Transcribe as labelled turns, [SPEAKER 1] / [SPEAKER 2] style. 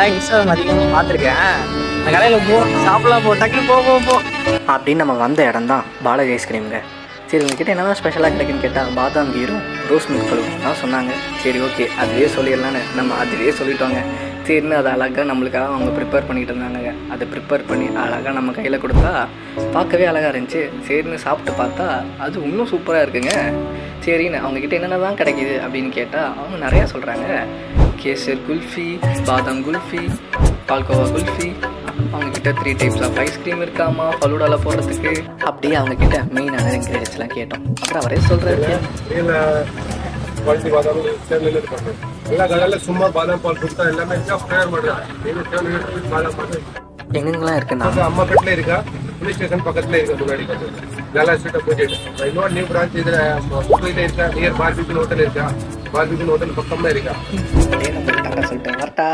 [SPEAKER 1] ரீல்ஸ்லாம் Instagram அதிகமாக பார்த்துருக்கேன். அந்த கடையில் சாப்பிடலாம் டக்குன்னு போ அப்படின்னு நம்ம வந்த இடம் தான் பாலாஜி ஐஸ்கிரீமுங்க. சரி உங்ககிட்ட என்னதான் ஸ்பெஷலாக கிடைக்குன்னு கேட்டால் பாதாம் கீரும் ரோஸ் மில்க் ஃபலூடா தான் சொன்னாங்க. சரி ஓகே அதுவே சொல்லிடலான்னு நம்ம அதுவே சொல்லிட்டோங்க. சரின்னு அதை அழகாக நம்மளுக்காக அவங்க ப்ரிப்பேர் பண்ணிகிட்டு இருந்தாங்க. அதை ப்ரிப்பேர் பண்ணி அழகாக நம்ம கையில் கொடுத்தா பார்க்கவே அழகாக இருந்துச்சு. சரின்னு சாப்பிட்டு பார்த்தா அது இன்னும் சூப்பராக இருக்குங்க. சரின்னு அவங்கக்கிட்ட என்னென்ன தான் கிடைக்கிது அப்படின்னு கேட்டால் அவங்க நிறையா சொல்கிறாங்க. கேசர் குல்ஃபி, பாதாம் குல்ஃபி, பால்கோவா குல்ஃபி, அவங்கக்கிட்ட 3 டைப்ஸ் ஆஃப் ஐஸ்கிரீம் இருக்காமா ஃபலூடாவில் போடுறதுக்கு. அப்படியே அவங்கக்கிட்ட மெயினான இன்க்ரீடியன்ஸ்லாம் கேட்டோம். அப்புறம் அவரே சொல்கிறாரு,
[SPEAKER 2] குவாலிಟಿ ಬಾದಾಮ್ ಸೇವೆಲ್ಲ ಇರ್ತಾರೆ. ಎಲ್ಲ ಕಡೆಯಲ್ಲ ಸುಮ್ಮ ಬಾದಾಮ್ ಪಾಲ್ கொடுத்தா எல்லாமே ஃப்ளேவர் பண்ணுறாங்க. இது 7 பாதாம் பால்
[SPEAKER 1] எங்கெங்கெல்லாம் இருக்குன்னா
[SPEAKER 2] அம்மா பெட்டில் இருக்கா, போலீஸ் ஸ்டேஷன் பக்கத்தில் இருக்க முன்னாடி நல்லா ஸ்ட்ரீட் ஆப்போசிட். இன்னொரு நியூ பிரான்ச் இதில் மும்பையில் இருக்கா, நியர் பார்பிக்யூன் ஹோட்டல் இருக்கா, பார்பிக்யூன் ஹோட்டல் பக்கமாக இருக்கா.
[SPEAKER 1] சொல்லிட்டேன் வரட்டா.